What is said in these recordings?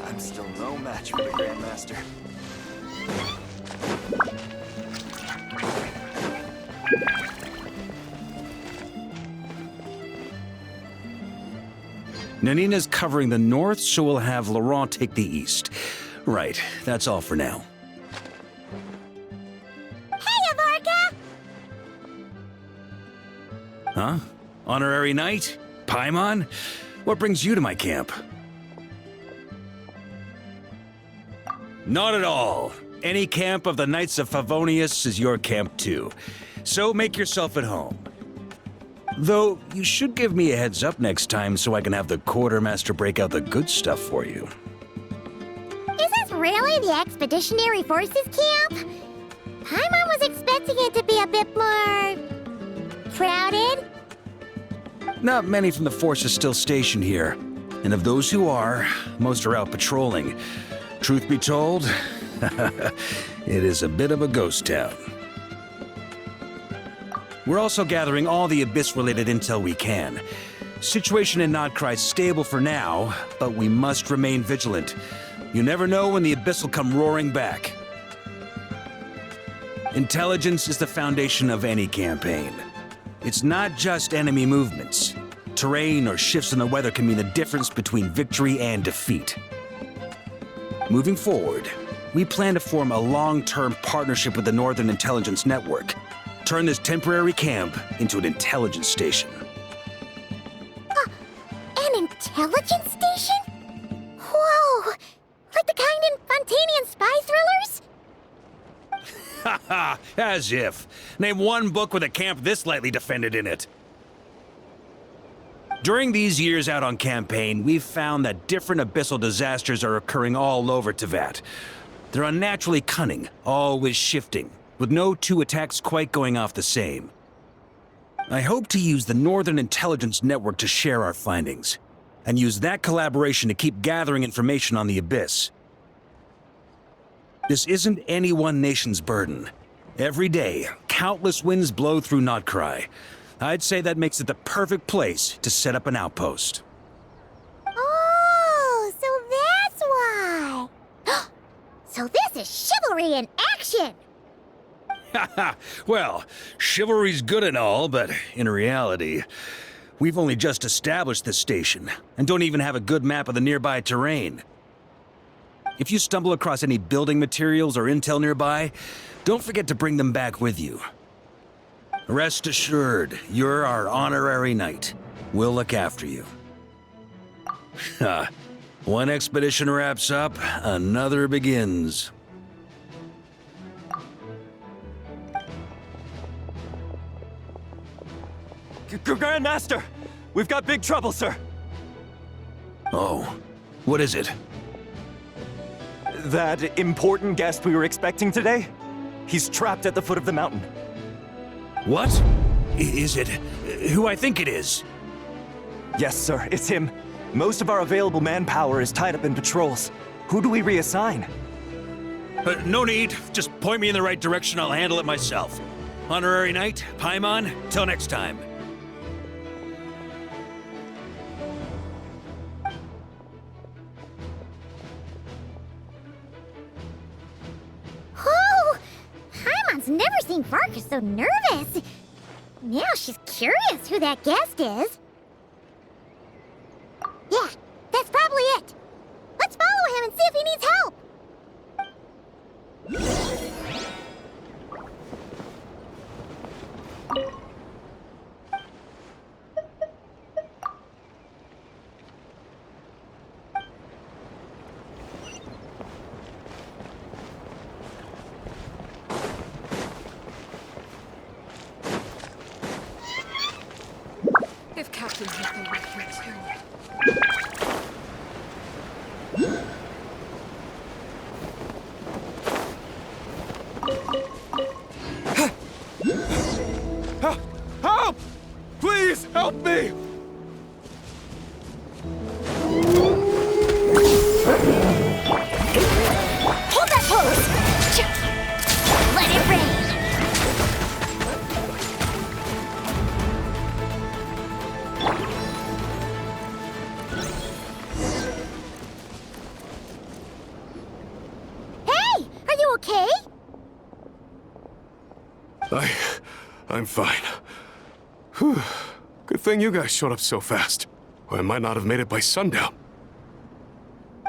I'm still no match for the Grandmaster. Nanina's covering the north, so we'll have Laurent take the east. Right, that's all for now. Hey, Avarka! Huh? Honorary Knight? Paimon? What brings you to my camp? Not at all. Any camp of the Knights of Favonius is your camp too. So make yourself at home. Though, you should give me a heads up next time so I can have the Quartermaster break out the good stuff for you. Is this really the Expeditionary Forces camp? Paimon was expecting it to be a bit more... crowded? Not many from the force are still stationed here. And of those who are, most are out patrolling. Truth be told, it is a bit of a ghost town. We're also gathering all the Abyss-related intel we can. Situation in Notcry's stable for now, but we must remain vigilant. You never know when the Abyss will come roaring back. Intelligence is the foundation of any campaign. It's not just enemy movements. Terrain or shifts in the weather can mean the difference between victory and defeat. Moving forward, we plan to form a long-term partnership with the Northern Intelligence Network. Turn this temporary camp into an intelligence station. An intelligence station? Whoa! Like the kind in Fontanian spy thrillers? Haha, as if. Name one book with a camp this lightly defended in it. During these years out on campaign, we've found that different abyssal disasters are occurring all over Teyvat. They're unnaturally cunning, always shifting, with no two attacks quite going off the same. I hope to use the Northern Intelligence Network to share our findings, and use that collaboration to keep gathering information on the Abyss. This isn't any one nation's burden. Every day, countless winds blow through Notcry. I'd say that makes it the perfect place to set up an outpost. Oh, so that's why! So this is chivalry in action! Haha, well, chivalry's good and all, but in reality, we've only just established this station, and don't even have a good map of the nearby terrain. If you stumble across any building materials or intel nearby, don't forget to bring them back with you. Rest assured, you're our honorary knight. We'll look after you. One expedition wraps up, another begins. Grandmaster! We've got big trouble, sir! Oh, what is it? That important guest we were expecting today? He's trapped at the foot of the mountain. What? Is it who I think it is? Yes, sir, it's him. Most of our available manpower is tied up in patrols. Who do we reassign? No need. Just point me in the right direction. I'll handle it myself. Honorary Knight, Paimon, till next time. Oh! Paimon's never seen Varka so nervous. Now she's curious who that guest is. Yeah, that's probably it. Let's follow him and see if he needs help. If Captain Hector were here too. Help! Please help me! Hold that pose! Let it rain! I'm fine. Whew. Good thing you guys showed up so fast. Or I might not have made it by sundown.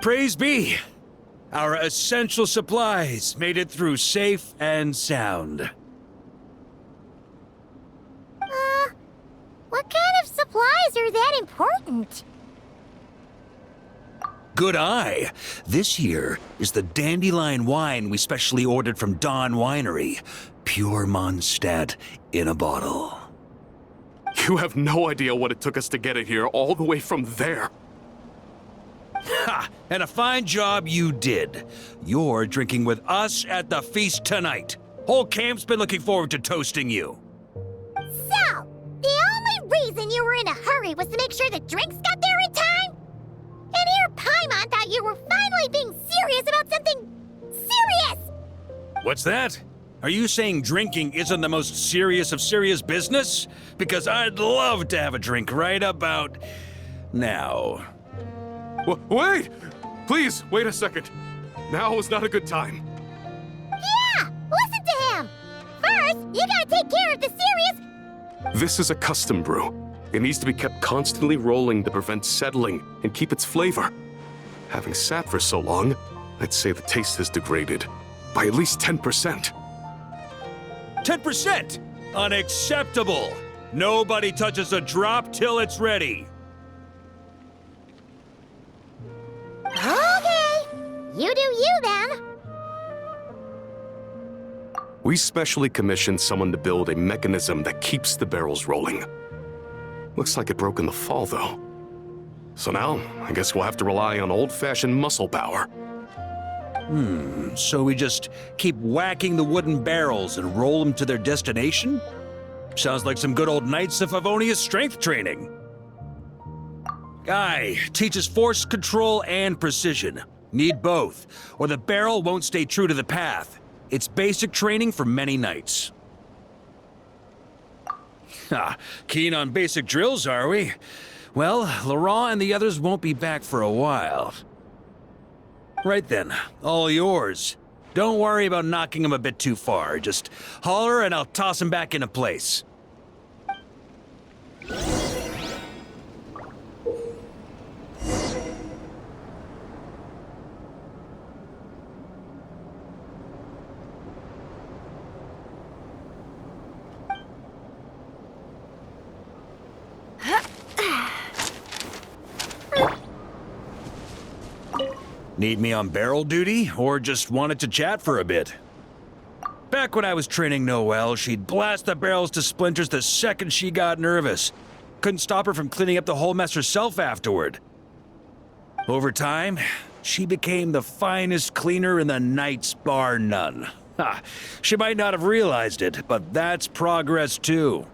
Praise be! Our essential supplies made it through safe and sound. What kind of supplies are that important? Good eye. This here is the dandelion wine we specially ordered from Dawn Winery. Pure Mondstadt in a bottle. You have no idea what it took us to get it here all the way from there. Ha! And a fine job you did. You're drinking with us at the feast tonight. Whole camp's been looking forward to toasting you. So, the only reason you were in a hurry was to make sure the drinks got there in time? And here Paimon thought you were finally being serious about something serious! What's that? Are you saying drinking isn't the most serious of serious business? Because I'd love to have a drink right about now. Wait! Please, wait a second. Now is not a good time. Yeah! Listen to him! First, you gotta take care of the serious... This is a custom brew. It needs to be kept constantly rolling to prevent settling and keep its flavor. Having sat for so long, I'd say the taste has degraded by at least 10%. 10%! Unacceptable! Nobody touches a drop till it's ready. Okay, you do you then. We specially commissioned someone to build a mechanism that keeps the barrels rolling. Looks like it broke in the fall, though. So now, I guess we'll have to rely on old-fashioned muscle power. So we just keep whacking the wooden barrels and roll them to their destination? Sounds like some good old Knights of Favonius strength training. Guy teaches force control and precision. Need both, or the barrel won't stay true to the path. It's basic training for many knights. Ha, keen on basic drills, are we? Well, Laurent and the others won't be back for a while. Right then, all yours. Don't worry about knocking him a bit too far. Just holler and I'll toss him back into place. Need me on barrel duty, or just wanted to chat for a bit? Back when I was training Noelle, she'd blast the barrels to splinters the second she got nervous. Couldn't stop her from cleaning up the whole mess herself afterward. Over time, she became the finest cleaner in the Knights, bar none. Ha! She might not have realized it, but that's progress too.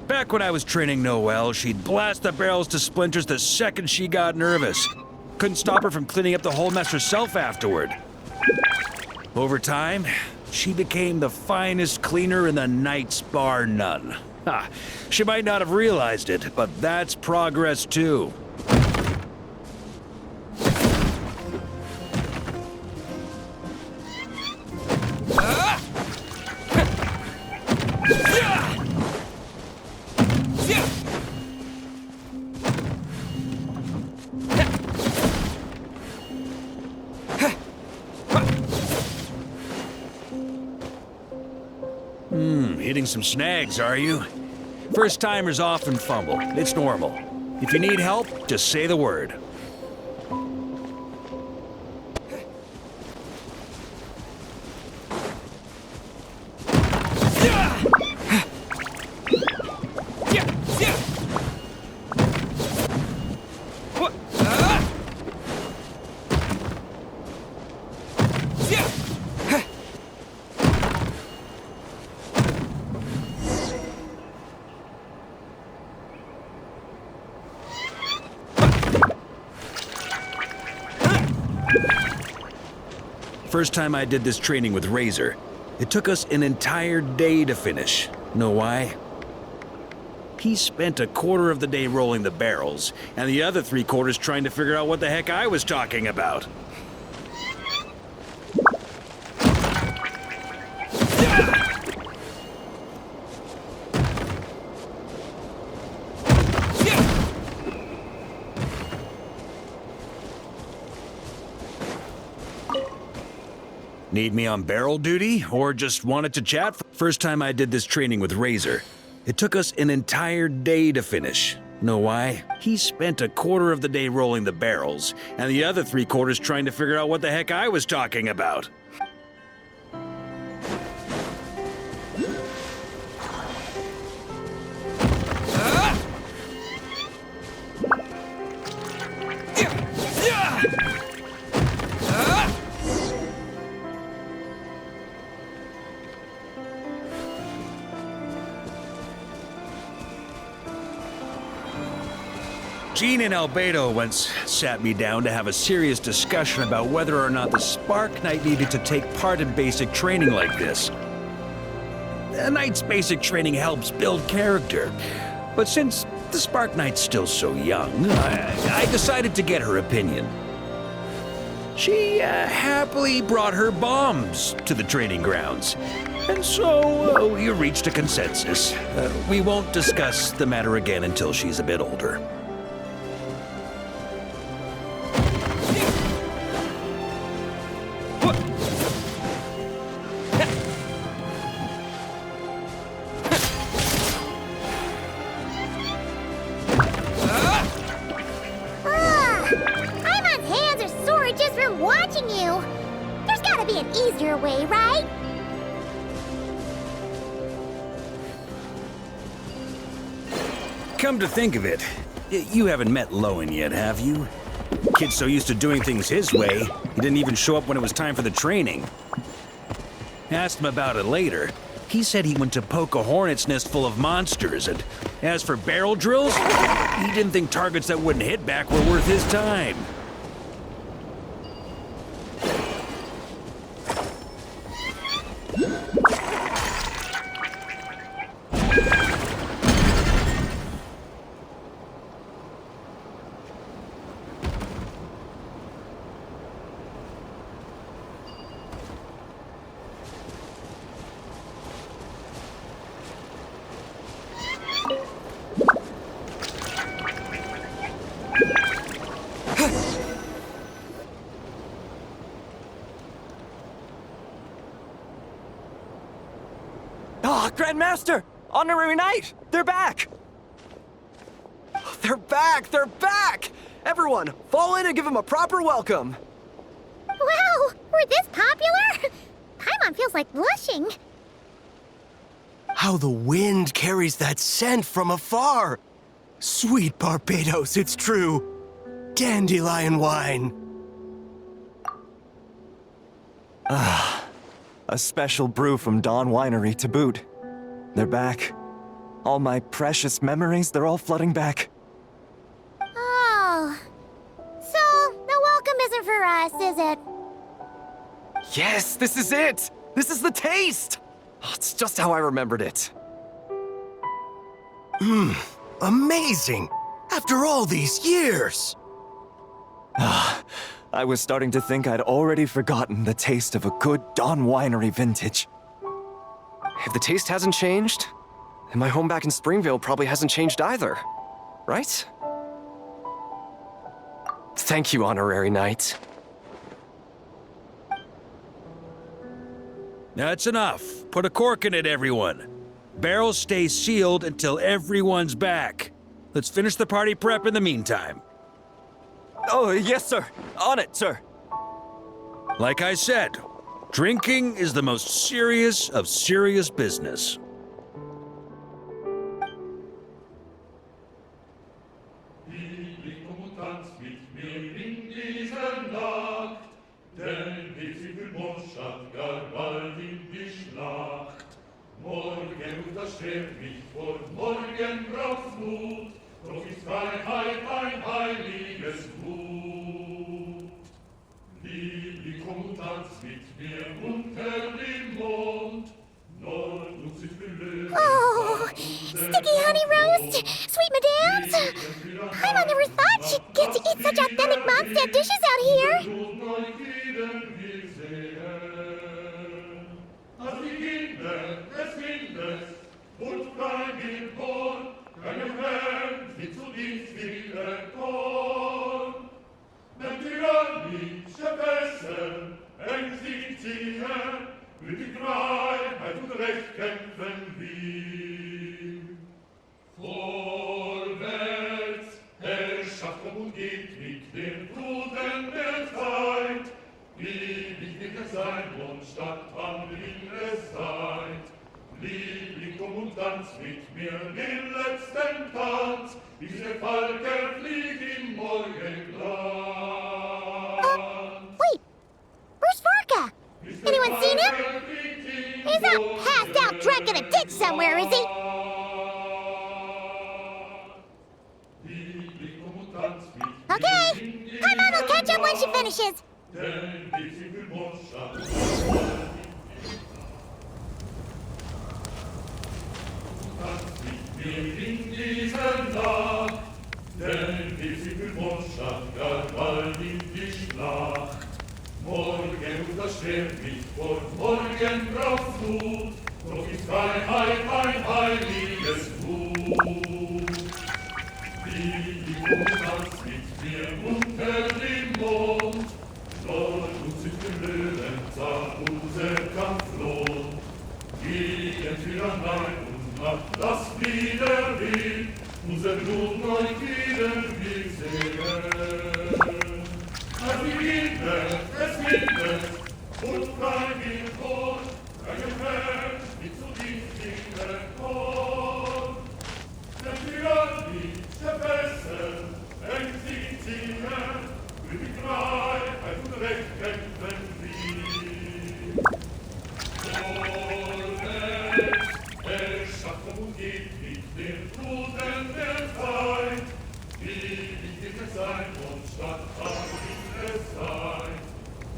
Back when I was training Noelle, she'd blast the barrels to splinters the second she got nervous. Couldn't stop her from cleaning up the whole mess herself afterward. Over time, she became the finest cleaner in the Knights, bar none. Ha! She might not have realized it, but that's progress too. Hitting some snags, are you? First-timers often fumble. It's normal. If you need help, just say the word. First time I did this training with Razor, it took us an entire day to finish. Know why? He spent a quarter of the day rolling the barrels, and the other 3/4 trying to figure out what the heck I was talking about. Need me on barrel duty, or just wanted to chat? First time I did this training with Razor, it took us an entire day to finish. Know why? He spent a quarter of the day rolling the barrels, and the other 3/4 trying to figure out what the heck I was talking about. Gene and Albedo once sat me down to have a serious discussion about whether or not the Spark Knight needed to take part in basic training like this. A Knight's basic training helps build character, but since the Spark Knight's still so young, I decided to get her opinion. She happily brought her bombs to the training grounds, and so we reached a consensus. We won't discuss the matter again until she's a bit older. Paimon's hands are sore just from watching you. There's gotta be an easier way, right? Come to think of it, you haven't met Lowen yet, have you? Kid's so used to doing things his way, he didn't even show up when it was time for the training. Asked him about it later. He said he went to poke a hornet's nest full of monsters, and as for barrel drills, he didn't think targets that wouldn't hit back were worth his time. Ah, Grandmaster! Honorary Knight! They're back! They're back! They're back! Everyone, fall in and give them a proper welcome! Wow, we're this popular? Paimon feels like blushing. How the wind carries that scent from afar! Sweet Barbados, it's true! Dandelion wine! A special brew from Dawn Winery to boot. They're back. All my precious memories, they're all flooding back. Oh. So, the welcome isn't for us, is it? Yes, this is it! This is the taste! Oh, it's just how I remembered it. Amazing! After all these years! I was starting to think I'd already forgotten the taste of a good Dawn Winery vintage. If the taste hasn't changed, then my home back in Springvale probably hasn't changed either. Right? Thank you, Honorary Knight. That's enough. Put a cork in it, everyone. Barrels stay sealed until everyone's back. Let's finish the party prep in the meantime. Oh, yes, sir. On it, sir. Like I said, drinking is the most serious of serious business. Morgen untersteht mich vor morgen braucht's Mut, doch ist Freiheit ein heiliges Gut. Liebling, komm und tanz mit mir unter dem Mond, Nord und Süd belösen. Oh, sticky honey roast, sweet madams. Paimon never thought she'd get to eat such authentic Mondstadt dishes out here. Als die Kinder des Windes und kein Gehorn, keinem Herrn sie zu Dienst will Korn. Wenn tyrannische Fässer ängstigt sie Lied mit dem Bruden der Zeit. Lieblich wird es sein und statt wann will es sein. Liebling, komm und tanz mit mir den letzten Tanz, bis der Falke fliegt im Morgenglanz. Wait, where's Vorka? Anyone seen him? He's not passed out drunk in a ditch somewhere, is he? Okay, Paimon will catch up when she finishes. In dieser Nacht, denn die Zipfelmondstadt galt bald in die Schlacht. Morgen ruft das Schwert nicht vor, morgen braucht's Mut, doch ist Freiheit ein heiliges Gut. Die Tanz mit mir unter dem Mond, dort uns sind dem Löwen zart unser Kampf lohnt. Gehen wir an Leib und Nacht, das wieder will, unser Blut neu wieder will sehen. Es windet, und frei wird Gott, ein Gefäß, wie zu diesem Chor. Denn wir alle verbessern, wenn sie ziehen, für die Freiheit und Recht kämpfen wir. Schaffen und geht mit den Fluten der Zeit. Lieblich wird es sein und statt wird es sein.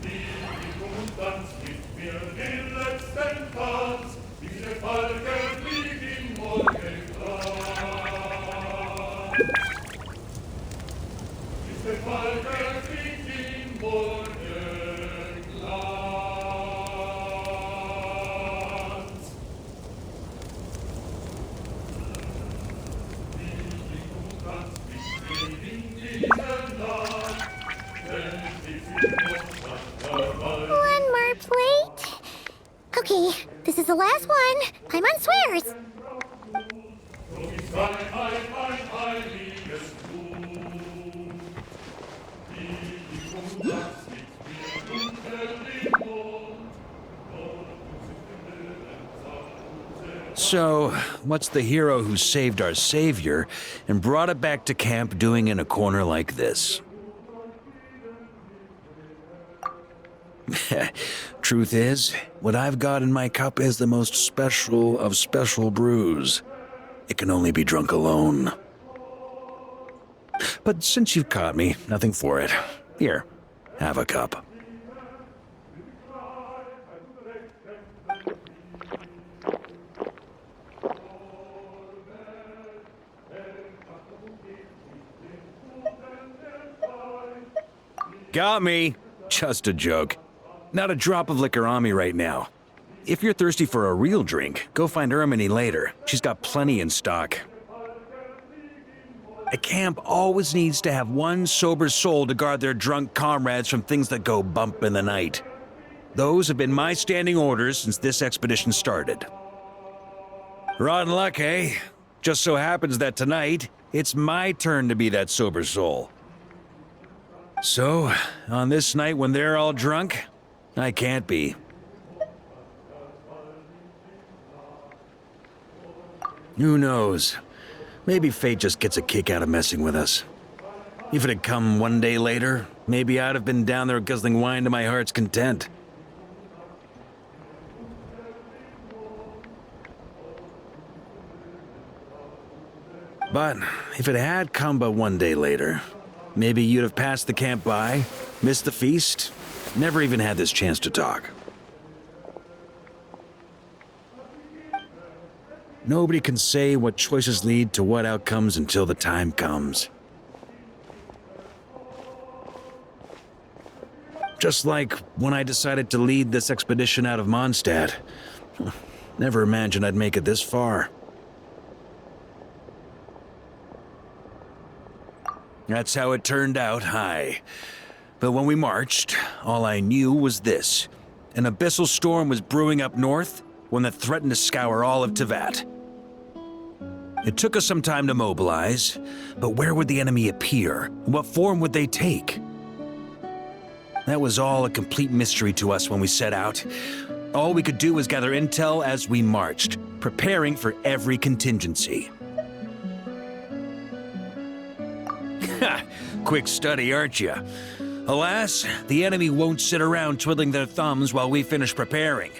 Lieblich und tanz mit mir den letzten Tanz, bis der Falke fliegt im Morgenglanz. Bis der Falke fliegt im Morgenglanz. One more plate. Okay, this is the last one. Paimon swears. So, what's the hero who saved our savior and brought it back to camp doing in a corner like this? Truth is, what I've got in my cup is the most special of special brews. It can only be drunk alone. But since you've caught me, nothing for it. Here, have a cup. Got me. Just a joke. Not a drop of liquor on me right now. If you're thirsty for a real drink, go find Ermini later. She's got plenty in stock. A camp always needs to have one sober soul to guard their drunk comrades from things that go bump in the night. Those have been my standing orders since this expedition started. Rotten luck, eh? Just so happens that tonight, it's my turn to be that sober soul. So, on this night when they're all drunk, I can't be. Who knows? Maybe fate just gets a kick out of messing with us. If it had come one day later, maybe I'd have been down there guzzling wine to my heart's content. But if it had come but one day later, maybe you'd have passed the camp by, missed the feast, never even had this chance to talk. Nobody can say what choices lead to what outcomes until the time comes. Just like when I decided to lead this expedition out of Mondstadt. Never imagined I'd make it this far. That's how it turned out, aye. But when we marched, all I knew was this. An abyssal storm was brewing up north, one that threatened to scour all of Tevat. It took us some time to mobilize, but where would the enemy appear? What form would they take? That was all a complete mystery to us when we set out. All we could do was gather intel as we marched, preparing for every contingency. Quick study, aren't you? Alas, the enemy won't sit around twiddling their thumbs while we finish preparing.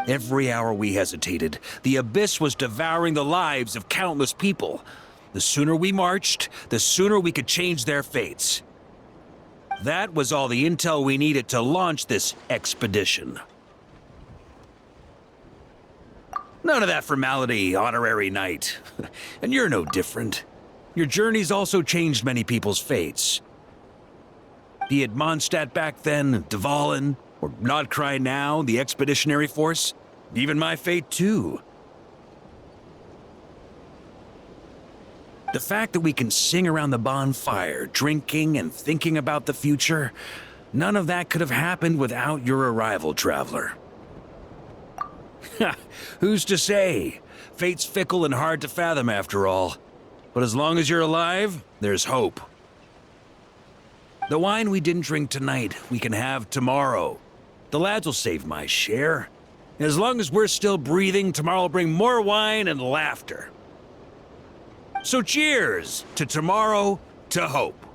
Every hour we hesitated, the abyss was devouring the lives of countless people. The sooner we marched, the sooner we could change their fates. That was all the intel we needed to launch this expedition. None of that formality, honorary knight. And you're no different. Your journey's also changed many people's fates. Be it Mondstadt back then, Dvalin, or Nodcry now, the expeditionary force, even my fate too. The fact that we can sing around the bonfire, drinking and thinking about the future, none of that could have happened without your arrival, traveler. Who's to say? Fate's fickle and hard to fathom after all. But as long as you're alive, there's hope. The wine we didn't drink tonight, we can have tomorrow. The lads will save my share. As long as we're still breathing, tomorrow will bring more wine and laughter. So cheers to tomorrow, to hope.